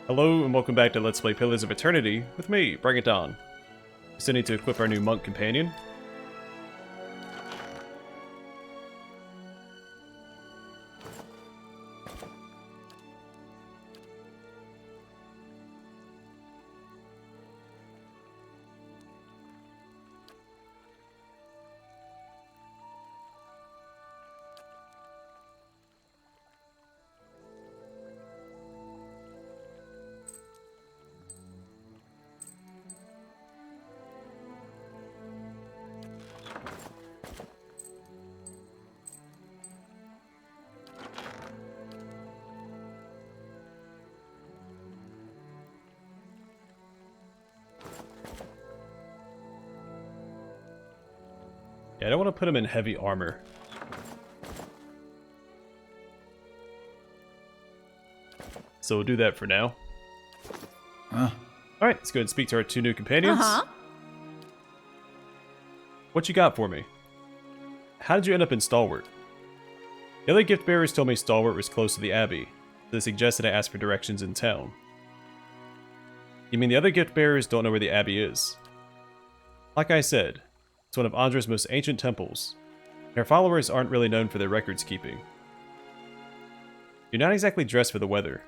Hello and welcome back to Let's Play Pillars of Eternity with me, Bring It On. We still need to equip our new monk companion. Yeah, I don't want to put him in heavy armor. So we'll do that for now. Alright, let's go ahead and speak to our two new companions. What you got for me? How did you end up in Stalwart? The other gift bearers told me Stalwart was close to the Abbey, so they suggested I ask for directions in town. You mean the other gift bearers don't know where the Abbey is? Like I said, it's one of Andra's most ancient temples, and her followers aren't really known for their records keeping. You're not exactly dressed for the weather.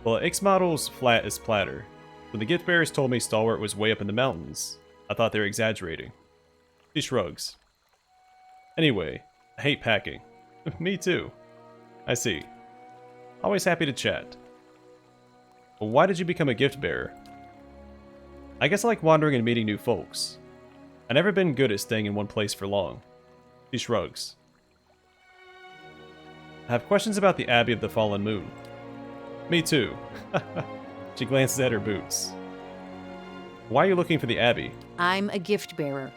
Well, Ix-Model's flat is platter. When the gift bearers told me Stalwart was way up in the mountains, I thought they were exaggerating. She shrugs. Anyway, I hate packing. Me too. I see. Always happy to chat. Well, why did you become a gift bearer? I guess I like wandering and meeting new folks. I've never been good at staying in one place for long. She shrugs. I have questions about the Abbey of the Fallen Moon. Me too. She glances at her boots. Why are you looking for the Abbey? I'm a gift bearer.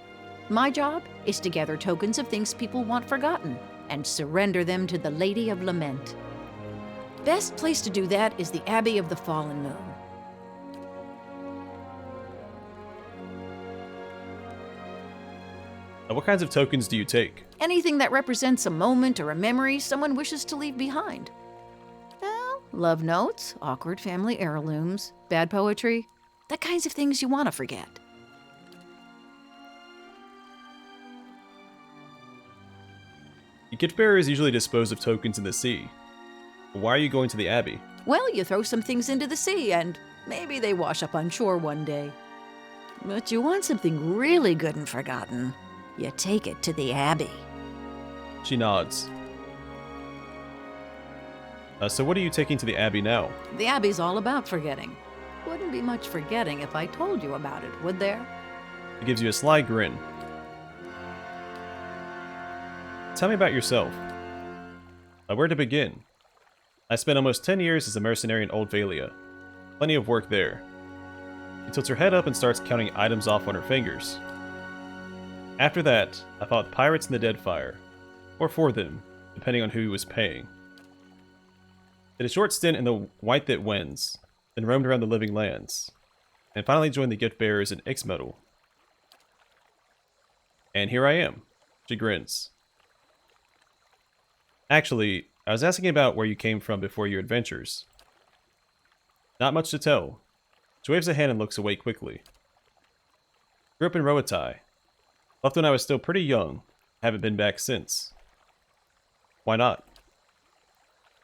My job is to gather tokens of things people want forgotten and surrender them to the Lady of Lament. Best place to do that is the Abbey of the Fallen Moon. What kinds of tokens do you take? Anything that represents a moment or a memory someone wishes to leave behind. Well, love notes, awkward family heirlooms, bad poetry, the kinds of things you want to forget. The gift bearers usually dispose of tokens in the sea. Why are you going to the Abbey? Well, you throw some things into the sea and maybe they wash up on shore one day. But you want something really good and forgotten. You take it to the Abbey. She nods. So what are you taking to the Abbey now? The Abbey's all about forgetting. Wouldn't be much forgetting if I told you about it, would there? It gives you a sly grin. Tell me about yourself. Where to begin? I spent almost 10 years as a mercenary in Old Valia. Plenty of work there. She tilts her head up and starts counting items off on her fingers. After that, I fought pirates in the Deadfire, or for them, depending on who he was paying. Did a short stint in the White That Wins, then roamed around the Living Lands, and finally joined the gift bearers in Ix-Model's. And here I am. She grins. Actually, I was asking about where you came from before your adventures. Not much to tell. She waves a hand and looks away quickly. Grew up in Roatai. Left when I was still pretty young. Haven't been back since. Why not?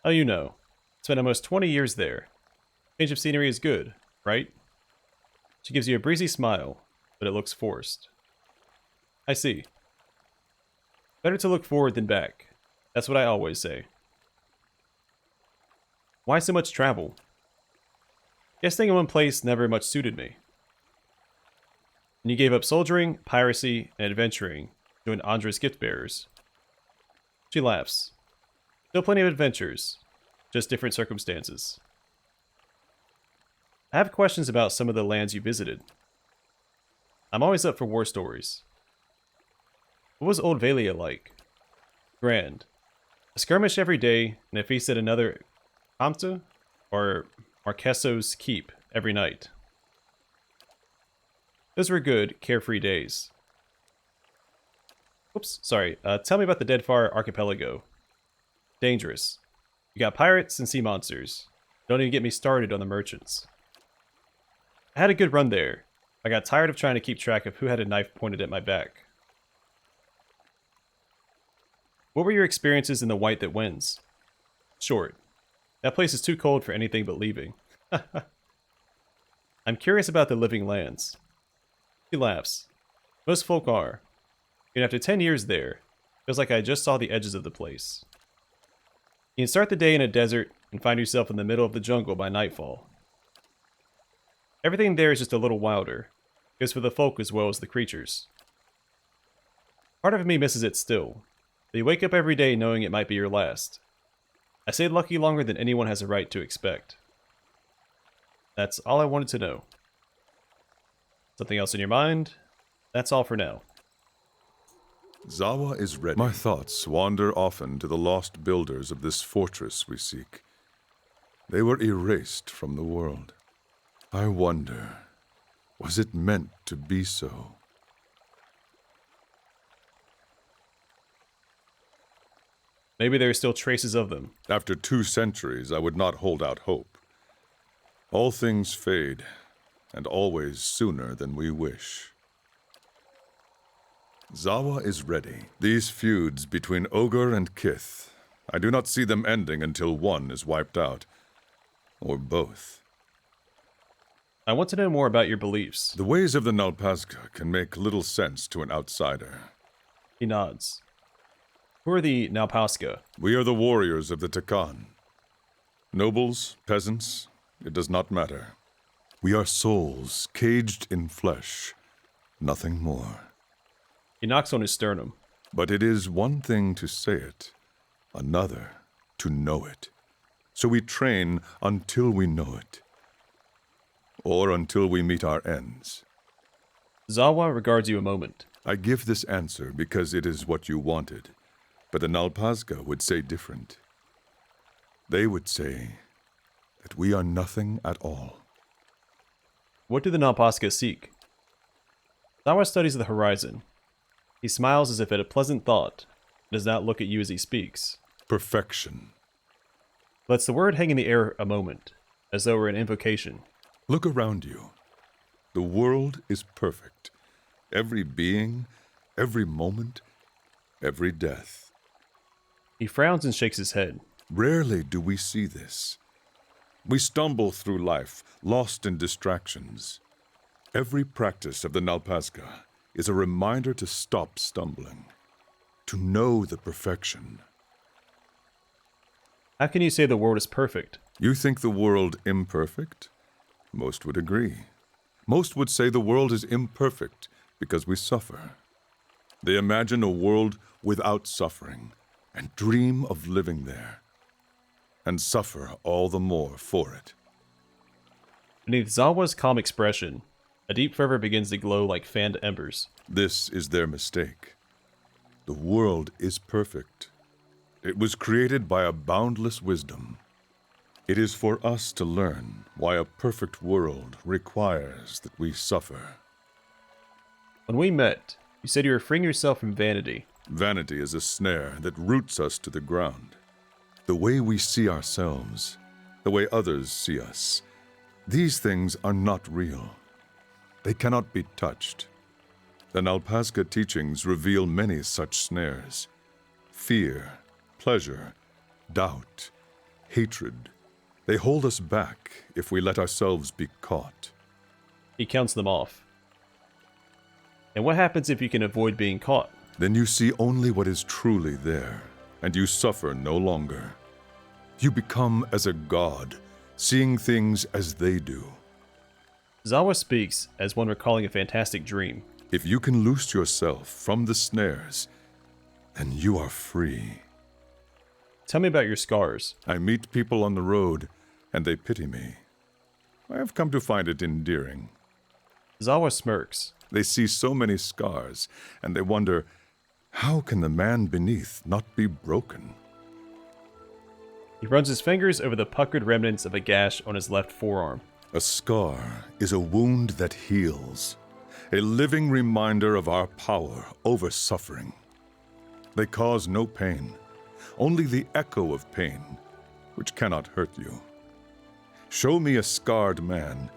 Oh, you know. Spent almost 20 years there. Change of scenery is good, right? She gives you a breezy smile, but it looks forced. I see. Better to look forward than back. That's what I always say. Why so much travel? Guess staying in one place never much suited me. And you gave up soldiering, piracy, and adventuring to join Andra's gift bearers. She laughs. Still plenty of adventures, just different circumstances. I have questions about some of the lands you visited. I'm always up for war stories. What was Old Valia like? Grand. A skirmish every day, and a feast at another Kamta or Marqueso's keep every night. Those were good, carefree days. Oops, sorry. Tell me about the Deadfire Archipelago. Dangerous. You got pirates and sea monsters. Don't even get me started on the merchants. I had a good run there. I got tired of trying to keep track of who had a knife pointed at my back. What were your experiences in the White That Wins? Short. That place is too cold for anything but leaving. I'm curious about the living lands. He laughs. Most folk are. And after 10 years there, feels like I just saw the edges of the place. You can start the day in a desert and find yourself in the middle of the jungle by nightfall. Everything there is just a little wilder. Goes for the folk as well as the creatures. Part of me misses it still, but you wake up every day knowing it might be your last. I stayed lucky longer than anyone has a right to expect. That's all I wanted to know. Something else in your mind? That's all for now. Zawa is ready. My thoughts wander often to the lost builders of this fortress we seek. They were erased from the world. I wonder, was it meant to be so? Maybe there are still traces of them. After 2 centuries, I would not hold out hope. All things fade, and always sooner than we wish. Zawa is ready. These feuds between Ogre and Kith, I do not see them ending until one is wiped out. Or both. I want to know more about your beliefs. The ways of the Nalpazka can make little sense to an outsider. He nods. Who are the Nalpazka? We are the warriors of the Takan. Nobles, peasants, it does not matter. We are souls caged in flesh, nothing more. He knocks on his sternum. But it is one thing to say it, another to know it. So we train until we know it. Or until we meet our ends. Zawa regards you a moment. I give this answer because it is what you wanted, but the Nalpazka would say different. They would say that we are nothing at all. What do the Nalpazka seek? Zawa studies the horizon. He smiles as if at a pleasant thought, and does not look at you as he speaks. Perfection. Lets the word hang in the air a moment, as though it were an invocation. Look around you. The world is perfect. Every being, every moment, every death. He frowns and shakes his head. Rarely do we see this. We stumble through life, lost in distractions. Every practice of the Nalpazka is a reminder to stop stumbling, to know the perfection. How can you say the world is perfect? You think the world imperfect? Most would agree. Most would say the world is imperfect because we suffer. They imagine a world without suffering and dream of living there, and suffer all the more for it. Beneath Zawa's calm expression, a deep fervor begins to glow like fanned embers. This is their mistake. The world is perfect. It was created by a boundless wisdom. It is for us to learn why a perfect world requires that we suffer. When we met, you said you were freeing yourself from vanity. Vanity is a snare that roots us to the ground. The way we see ourselves, the way others see us, these things are not real. They cannot be touched. The Nalpazka teachings reveal many such snares. Fear, pleasure, doubt, hatred. They hold us back if we let ourselves be caught. He counts them off. And what happens if you can avoid being caught? Then you see only what is truly there, and you suffer no longer. You become as a god, seeing things as they do. Zawa speaks as one recalling a fantastic dream. If you can loose yourself from the snares, then you are free. Tell me about your scars. I meet people on the road, and they pity me. I have come to find it endearing. Zawa smirks. They see so many scars, and they wonder, how can the man beneath not be broken? He runs his fingers over the puckered remnants of a gash on his left forearm. A scar is a wound that heals, a living reminder of our power over suffering. They cause no pain, only the echo of pain, which cannot hurt you. Show me a scarred man,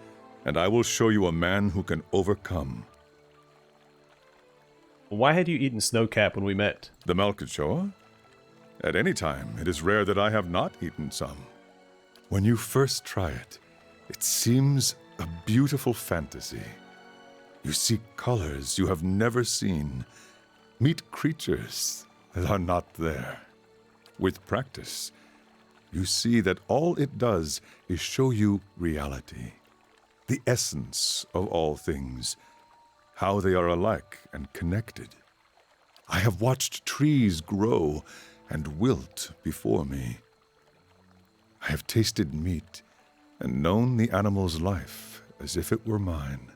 and I will show you a man who can overcome. Why had you eaten Snowcap when we met? The Malkachoa? At any time, it is rare that I have not eaten some. When you first try it, it seems a beautiful fantasy. You see colors you have never seen, meet creatures that are not there. With practice, you see that all it does is show you reality, the essence of all things, how they are alike and connected. I have watched trees grow and wilt before me. I have tasted meat and known the animal's life as if it were mine.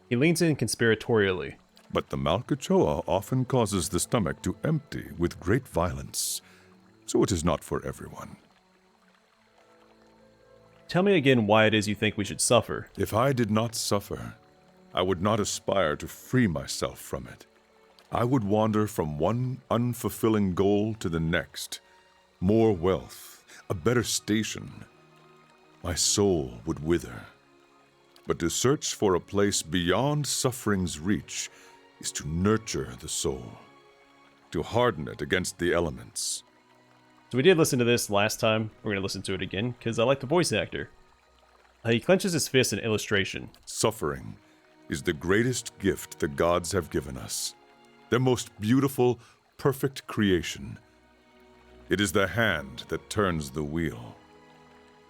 He leans in conspiratorially. But the Malkachoa often causes the stomach to empty with great violence, so it is not for everyone. Tell me again why it is you think we should suffer. If I did not suffer, I would not aspire to free myself from it. I would wander from one unfulfilling goal to the next. More wealth, a better station. My soul would wither. But to search for a place beyond suffering's reach is to nurture the soul, to harden it against the elements. So we did listen to this last time. We're going to listen to it again, because I like the voice actor. He clenches his fist in illustration. Suffering is the greatest gift the gods have given us. Their most beautiful, perfect creation. It is the hand that turns the wheel.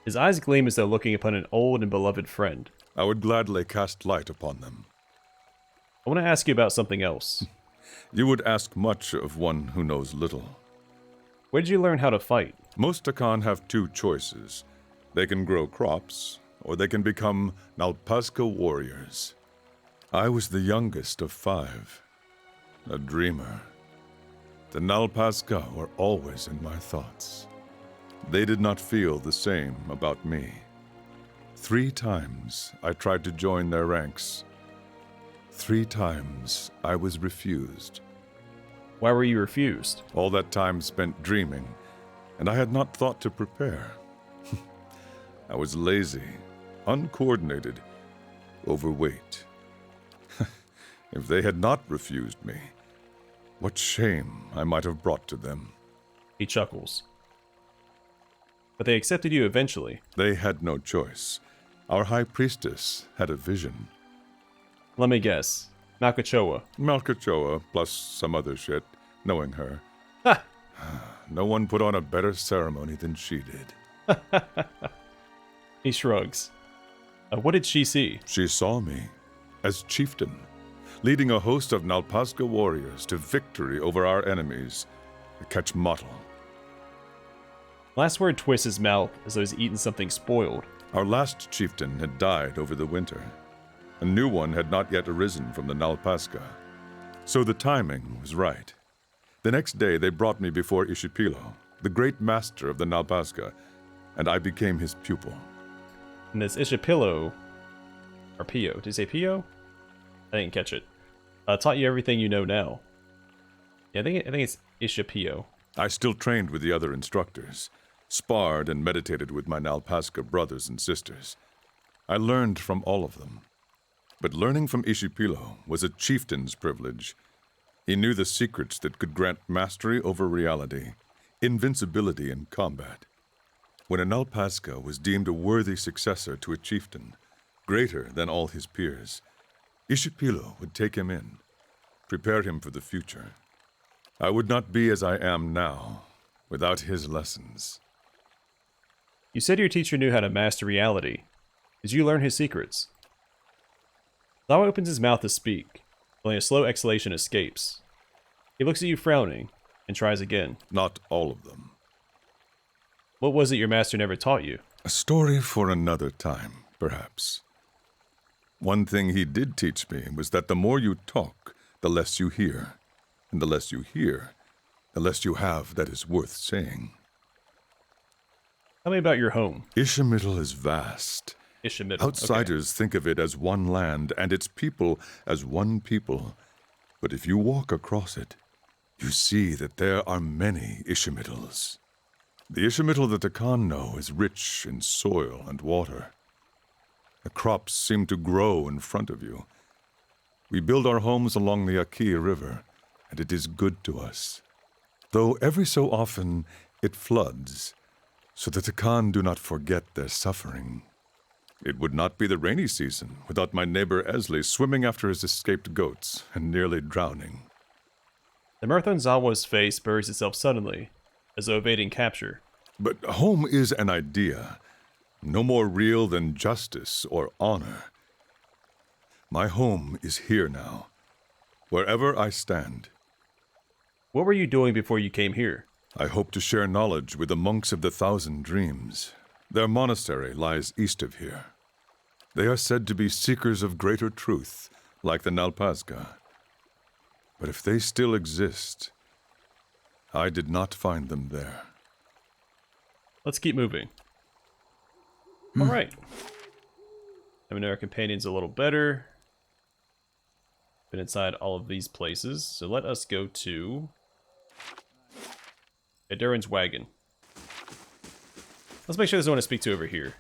His eyes gleam as though looking upon an old and beloved friend. I would gladly cast light upon them. I want to ask you about something else. You would ask much of one who knows little. Where did you learn how to fight? Most Akan have two choices. They can grow crops, or they can become Nalpazca warriors. I was the youngest of 5, a dreamer. The Nalpazca were always in my thoughts. They did not feel the same about me. 3 times I tried to join their ranks. 3 times I was refused. Why were you refused? All that time spent dreaming, and I had not thought to prepare. I was lazy, uncoordinated, overweight. If they had not refused me, what shame I might have brought to them. He chuckles. But they accepted you eventually. They had no choice. Our high priestess had a vision. Let me guess. Malkachoa. Malkachoa plus some other shit, knowing her. Ha! No one put on a better ceremony than she did. He shrugs. What did she see? She saw me as chieftain, leading a host of Nalpazca warriors to victory over our enemies, the Quetzalcoatl. Last word twists his mouth as though he's eaten something spoiled. Our last chieftain had died over the winter. A new one had not yet arisen from the Nalpazca. So the timing was right. The next day they brought me before Ishipilo, the great master of the Nalpazca, and I became his pupil. And this Ishipilo, or Pio, did you say Pio? I didn't catch it. Taught you everything you know now. Yeah, I think it's Ishipio. I still trained with the other instructors, sparred and meditated with my Nalpazca brothers and sisters. I learned from all of them. But learning from Ishipilo was a chieftain's privilege. He knew the secrets that could grant mastery over reality, invincibility in combat. When a Nalpazca was deemed a worthy successor to a chieftain, greater than all his peers, Ishipilo would take him in, prepare him for the future. I would not be as I am now without his lessons. You said your teacher knew how to master reality. Did you learn his secrets? Lawa opens his mouth to speak. Only a slow exhalation escapes. He looks at you frowning, and tries again. Not all of them. What was it your master never taught you? A story for another time, perhaps. One thing he did teach me was that the more you talk, the less you hear. And the less you hear, the less you have that is worth saying. Tell me about your home. Ishimital is vast. Ishimital. Outsiders think of it as one land and its people as one people. But if you walk across it, you see that there are many Ishimitals. The Ishamael that the Khan know is rich in soil and water. The crops seem to grow in front of you. We build our homes along the Akia River, and it is good to us. Though every so often it floods, so that the Khan do not forget their suffering. It would not be the rainy season without my neighbor Esley swimming after his escaped goats and nearly drowning. The Murthon Zawa's face buries itself suddenly, as though evading capture. But home is an idea, no more real than justice or honor. My home is here now, wherever I stand. What were you doing before you came here? I hope to share knowledge with the monks of the Thousand Dreams. Their monastery lies east of here. They are said to be seekers of greater truth, like the Nalpazga. But if they still exist, I did not find them there. Let's keep moving. Alright. I know our companions a little better. Been inside all of these places, so let us go to Adurin's wagon. Let's make sure there's no one to speak to over here.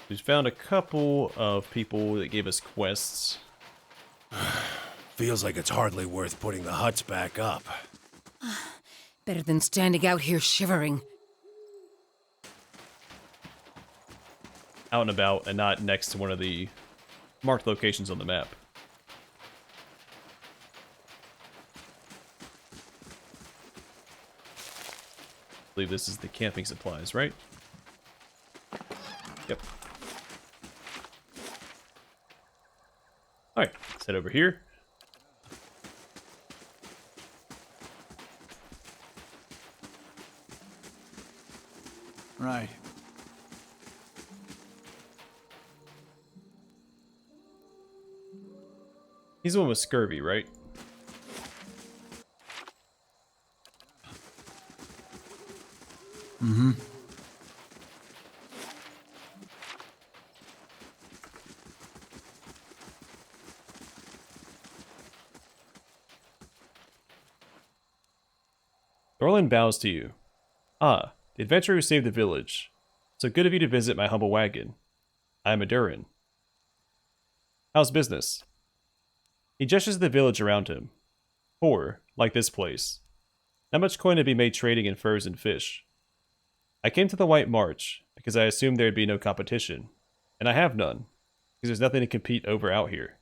We've found a couple of people that gave us quests. Feels like it's hardly worth putting the huts back up. Better than standing out here shivering. Out and about and not next to one of the marked locations on the map. I believe this is the camping supplies, right? Yep. Alright, let's head over here. Right. He's the one with scurvy, right? Mm-hmm. Thorlin bows to you. Ah, the adventurer who saved the village. So good of you to visit my humble wagon. I am Adurin. How's business? He gestures at the village around him. Poor, like this place. Not much coin to be made trading in furs and fish. I came to the White March because I assumed there'd be no competition. And I have none, because there's nothing to compete over out here.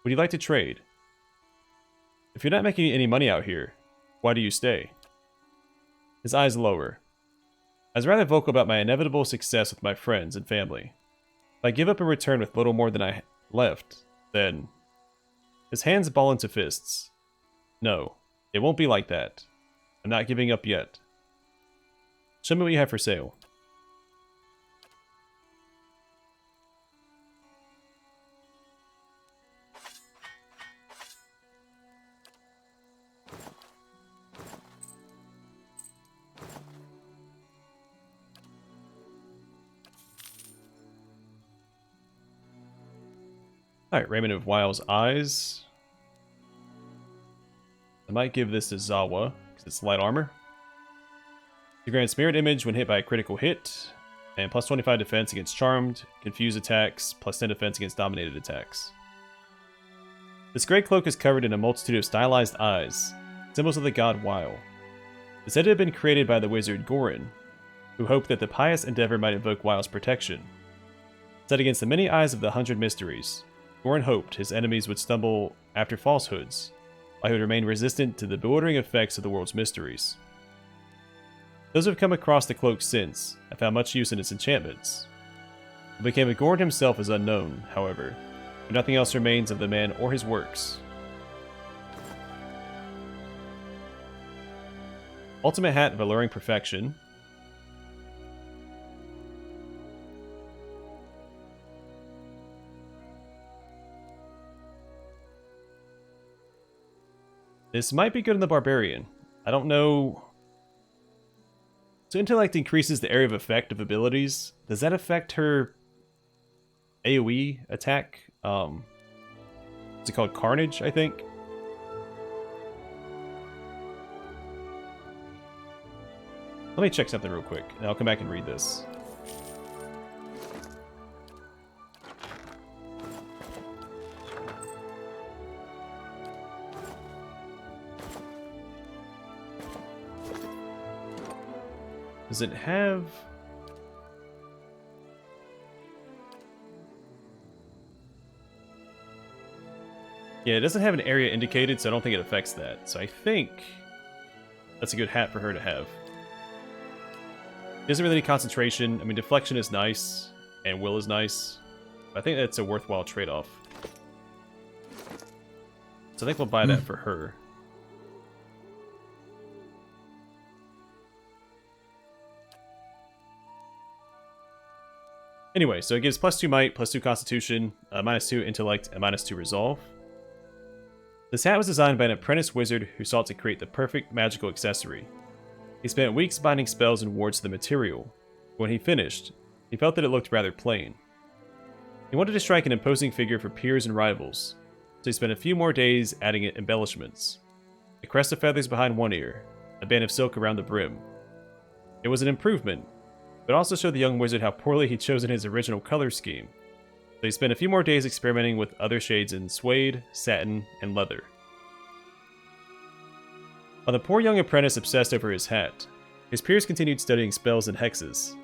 Would you like to trade? If you're not making any money out here, why do you stay? His eyes lower. I was rather vocal about my inevitable success with my friends and family. If I give up in return with little more than I left, then... His hands ball into fists. No, it won't be like that. I'm not giving up yet. Show me what you have for sale. Alright, Raiment of Wile's eyes. I might give this to Zawa, because it's light armor. You grant Spirit Image when hit by a critical hit, and plus 25 defense against charmed, confused attacks, plus 10 defense against dominated attacks. This great cloak is covered in a multitude of stylized eyes, symbols of the god Wile. It said it had been created by the wizard Gorin, who hoped that the pious endeavor might invoke Wile's protection. Set against the many eyes of the 100 mysteries, Gorin hoped his enemies would stumble after falsehoods, while he would remain resistant to the bewildering effects of the world's mysteries. Those who have come across the cloak since have found much use in its enchantments. What became of Gorin himself is unknown, however, and nothing else remains of the man or his works. Ultimate Hat of Alluring Perfection. This might be good in the Barbarian. I don't know. So Intellect increases the area of effect of abilities. Does that affect her AoE attack? Is it called Carnage, I think? Let me check something real quick, and I'll come back and read this. Does it have... Yeah, it doesn't have an area indicated, so I don't think it affects that. So I think that's a good hat for her to have. Doesn't really need concentration. I mean, deflection is nice, and will is nice. But I think that's a worthwhile trade-off. So I think we'll buy that for her. Anyway, so it gives +2 might, +2 constitution, -2 intellect, and -2 resolve. This hat was designed by an apprentice wizard who sought to create the perfect magical accessory. He spent weeks binding spells and wards to the material. When he finished, he felt that it looked rather plain. He wanted to strike an imposing figure for peers and rivals, so he spent a few more days adding embellishments. A crest of feathers behind one ear, a band of silk around the brim. It was an improvement, but also showed the young wizard how poorly he'd chosen his original color scheme. So he spent a few more days experimenting with other shades in suede, satin, and leather. While the poor young apprentice obsessed over his hat, his peers continued studying spells and hexes.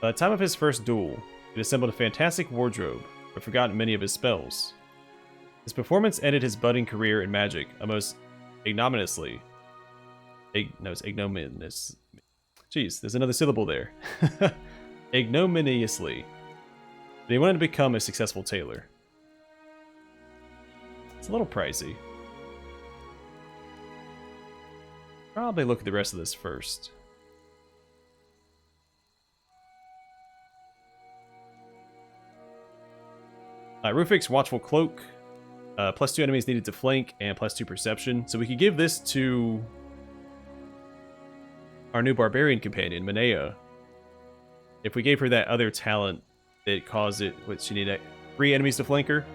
By the time of his first duel, he'd assembled a fantastic wardrobe, but forgotten many of his spells. His performance ended his budding career in magic almost ignominiously. It's ignominious. Jeez, there's another syllable there. Ignominiously. But he wanted to become a successful tailor. It's a little pricey. Probably look at the rest of this first. Rufik's Watchful Cloak. +2 enemies needed to flank and +2 perception. So we could give this to our new barbarian companion, Minea. If we gave her that other talent that caused it, what she need 3 enemies to flank her?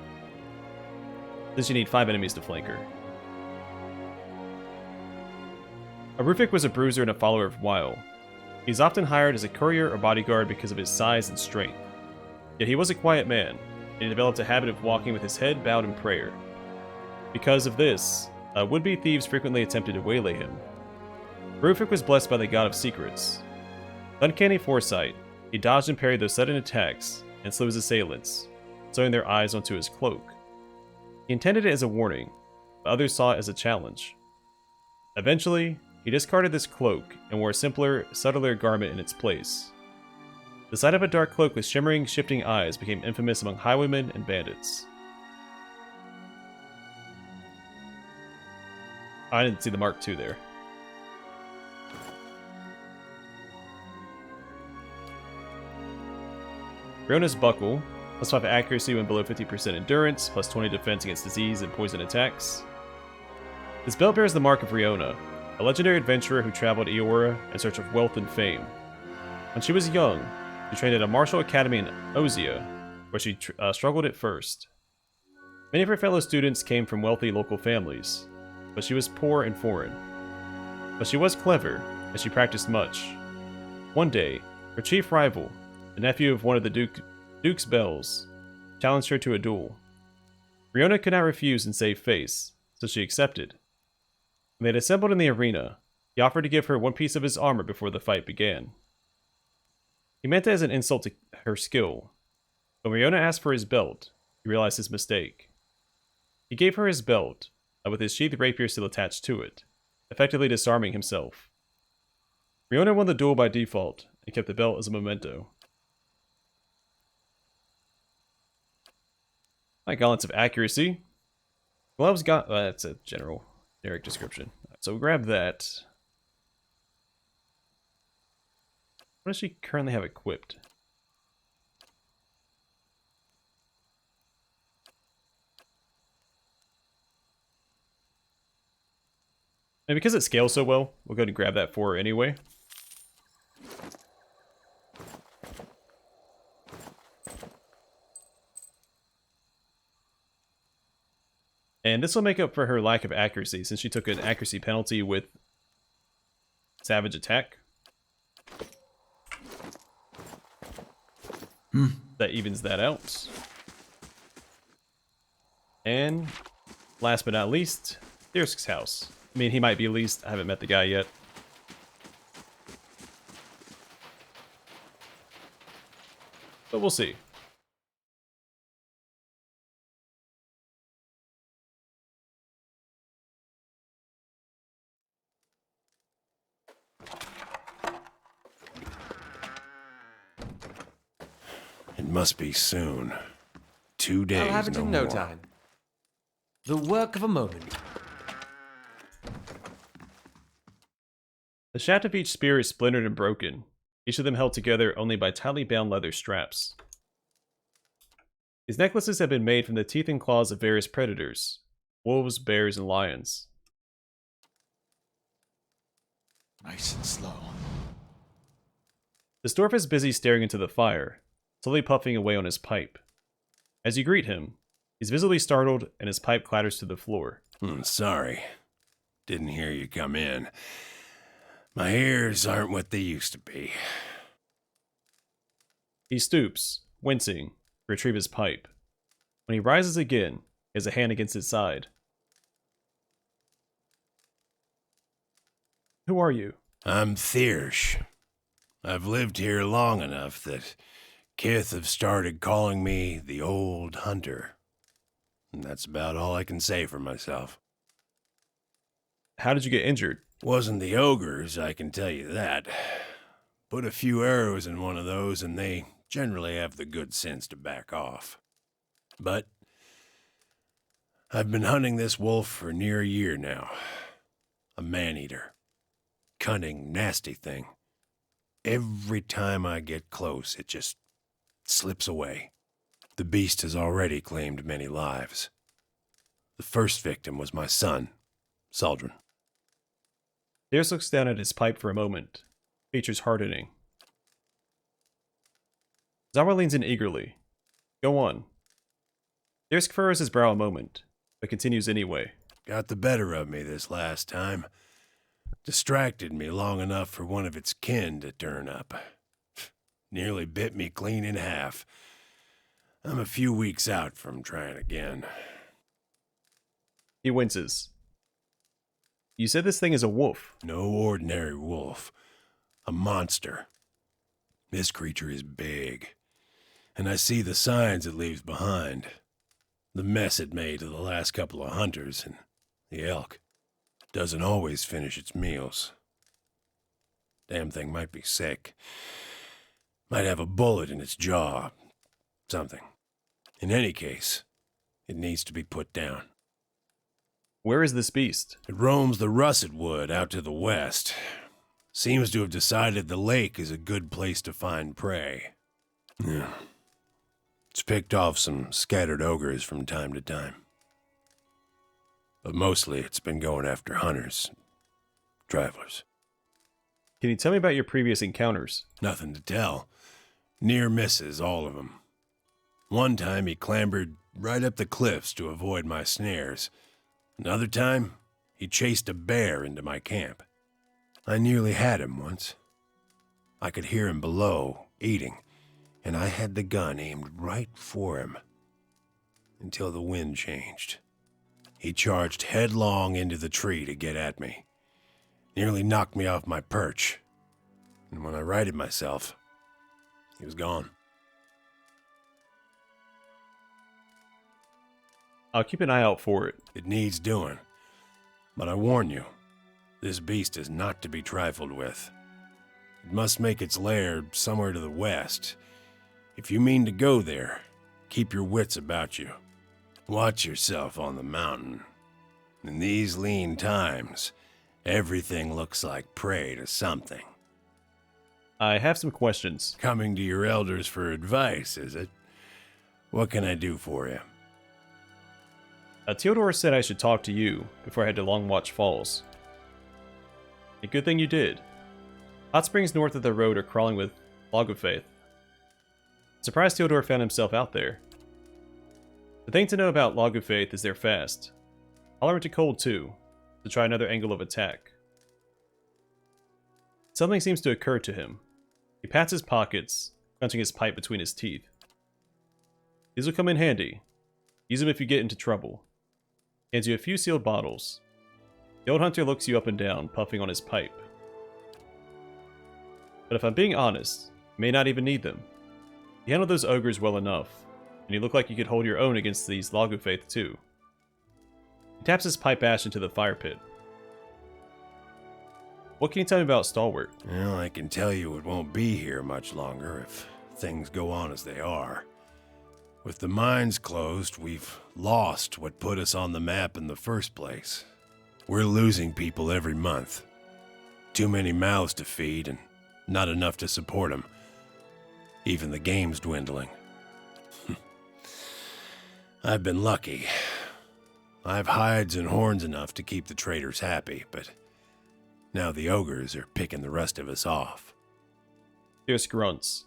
Then she need 5 enemies to flank her. Rufik was a bruiser and a follower of Weil. He's often hired as a courier or bodyguard because of his size and strength. Yet he was a quiet man, and he developed a habit of walking with his head bowed in prayer. Because of this, would-be thieves frequently attempted to waylay him. Rufik was blessed by the god of secrets. With uncanny foresight, he dodged and parried those sudden attacks and slew his assailants, sewing their eyes onto his cloak. He intended it as a warning, but others saw it as a challenge. Eventually, he discarded this cloak and wore a simpler, subtler garment in its place. The sight of a dark cloak with shimmering, shifting eyes became infamous among highwaymen and bandits. I didn't see the Mark II there. Riona's Buckle, +5 accuracy when below 50% endurance, +20 defense against disease and poison attacks. This belt bears the mark of Riona, a legendary adventurer who traveled Eora in search of wealth and fame. When she was young, she trained at a martial academy in Ozia, where she struggled at first. Many of her fellow students came from wealthy local families, but she was poor and foreign. But she was clever, and she practiced much. One day, her chief rival, the nephew of one of the Duke's Bells, challenged her to a duel. Riona could not refuse and save face, so she accepted. When they had assembled in the arena, he offered to give her one piece of his armor before the fight began. He meant it as an insult to her skill. When Riona asked for his belt, he realized his mistake. He gave her his belt, with his sheathed rapier still attached to it, effectively disarming himself. Riona won the duel by default, and kept the belt as a memento. Gauntlets of accuracy. Gloves got... that's a generic description. So we'll grab that. What does she currently have equipped? And because it scales so well, we'll go ahead and grab that for her anyway. And this will make up for her lack of accuracy, since she took an accuracy penalty with Savage Attack. That evens that out. And last but not least, Thirsk's house. I mean, he might be least. I haven't met the guy yet. But we'll see. It must be soon. 2 days, I'll have it no in no more. time. The work of a moment. The shaft of each spear is splintered and broken, each of them held together only by tightly bound leather straps. These necklaces have been made from the teeth and claws of various predators, wolves, bears, and lions. Nice and slow. The dwarf is busy staring into the fire, slowly puffing away on his pipe. As you greet him, he's visibly startled and his pipe clatters to the floor. Sorry. Didn't hear you come in. My ears aren't what they used to be. He stoops, wincing, to retrieve his pipe. When he rises again, he has a hand against his side. Who are you? I'm Thiersch. I've lived here long enough that Kith have started calling me the Old Hunter. And that's about all I can say for myself. How did you get injured? Wasn't the ogres, I can tell you that. Put a few arrows in one of those and they generally have the good sense to back off. But I've been hunting this wolf for near a year now. A man-eater. Cunning, nasty thing. Every time I get close, it just slips away. The beast has already claimed many lives. The first victim was my son, Saldrin. Darius looks down at his pipe for a moment, features hardening. Zara leans in eagerly. Go on. Darius furrows his brow a moment, but continues anyway. Got the better of me this last time. Distracted me long enough for one of its kin to turn up. Nearly bit me clean in half. I'm a few weeks out from trying again. He winces. You said this thing is a wolf. No ordinary wolf. A monster. This creature is big. And I see the signs it leaves behind. The mess it made to the last couple of hunters and the elk. Doesn't always finish its meals. Damn thing might be sick. Might have a bullet in its jaw. Something. In any case, it needs to be put down. Where is this beast? It roams the russet wood out to the west. Seems to have decided the lake is a good place to find prey. Yeah. It's picked off some scattered ogres from time to time. But mostly it's been going after hunters, travelers. Can you tell me about your previous encounters? Nothing to tell. Near misses, all of them. One time he clambered right up the cliffs to avoid my snares. Another time, he chased a bear into my camp. I nearly had him once. I could hear him below, eating, and I had the gun aimed right for him. Until the wind changed. He charged headlong into the tree to get at me. Nearly knocked me off my perch. And when I righted myself, he was gone. I'll keep an eye out for it. It needs doing. But I warn you, this beast is not to be trifled with. It must make its lair somewhere to the west. If you mean to go there, keep your wits about you. Watch yourself on the mountain. In these lean times, everything looks like prey to something. I have some questions. Coming to your elders for advice, is it? What can I do for you? Teodor said I should talk to you before I head to Longwatch Falls. A good thing you did. Hot springs north of the road are crawling with Log of Faith. Surprised Teodor found himself out there. The thing to know about Log of Faith is they're fast. Tolerant to cold too, to try another angle of attack. Something seems to occur to him. He pats his pockets, crunching his pipe between his teeth. These will come in handy. Use them if you get into trouble. Hands you a few sealed bottles. The old hunter looks you up and down, puffing on his pipe. But if I'm being honest, you may not even need them. You handled those ogres well enough, and you look like you could hold your own against these Lagufaith too. He taps his pipe ash into the fire pit. What can you tell me about Stalwart? Well, I can tell you it won't be here much longer if things go on as they are. With the mines closed, we've lost what put us on the map in the first place. We're losing people every month. Too many mouths to feed and not enough to support them. Even the game's dwindling. I've been lucky. I've hides and horns enough to keep the traders happy, but now the ogres are picking the rest of us off. Fierce grunts.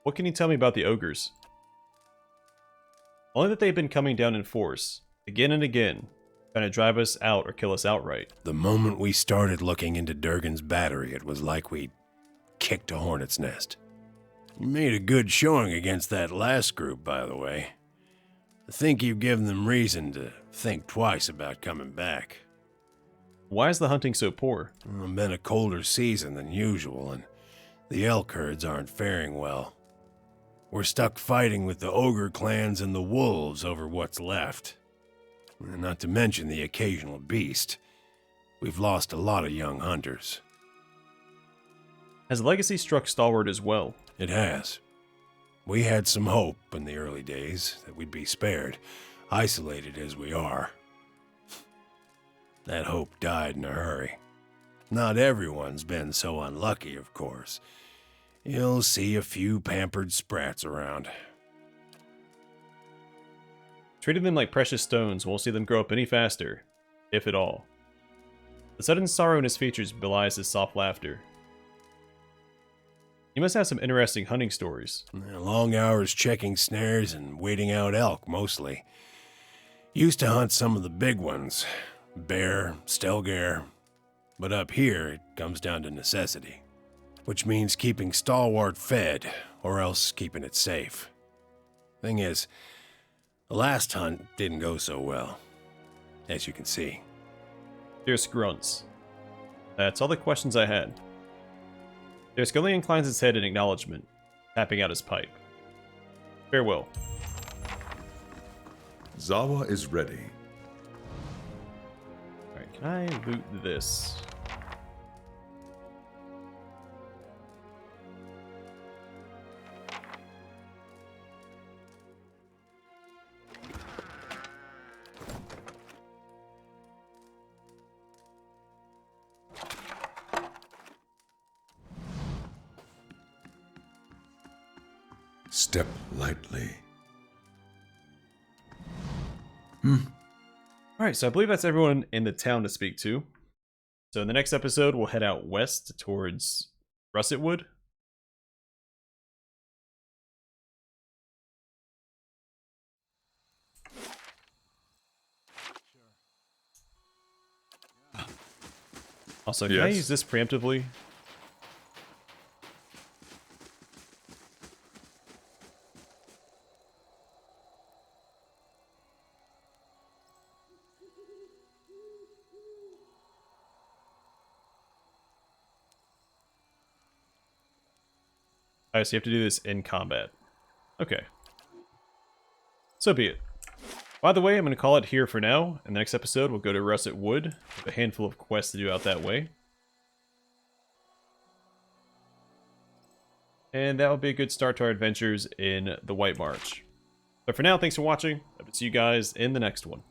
What can you tell me about the ogres? Only that they've been coming down in force, again and again, trying to drive us out or kill us outright. The moment we started looking into Durgan's battery, it was like we kicked a hornet's nest. You made a good showing against that last group, by the way. I think you've given them reason to think twice about coming back. Why is the hunting so poor? It's been a colder season than usual, and the elk herds aren't faring well. We're stuck fighting with the ogre clans and the wolves over what's left. Not to mention the occasional beast. We've lost a lot of young hunters. Has legacy struck Stalwart as well? It has. We had some hope in the early days that we'd be spared, isolated as we are. That hope died in a hurry. Not everyone's been so unlucky, of course. You'll see a few pampered sprats around. Treating them like precious stones won't see them grow up any faster, if at all. The sudden sorrow in his features belies his soft laughter. You must have some interesting hunting stories. Long hours checking snares and waiting out elk, mostly. Used to hunt some of the big ones. Bear, stelgare. But up here, it comes down to necessity. Which means keeping Stalwart fed, or else keeping it safe. Thing is, the last hunt didn't go so well, as you can see. Fierce grunts. That's all the questions I had. Scully inclines his head in acknowledgement, tapping out his pipe. Farewell. Zawa is ready. Alright, can I loot this? Step lightly. Alright, so I believe that's everyone in the town to speak to. So in the next episode, we'll head out west towards Russetwood. Also, can I Yes. use this preemptively? Alright, so you have to do this in combat. Okay. So be it. By the way, I'm going to call it here for now. In the next episode, we'll go to Russet Wood with a handful of quests to do out that way. And that will be a good start to our adventures in the White March. But for now, thanks for watching. Hope to see you guys in the next one.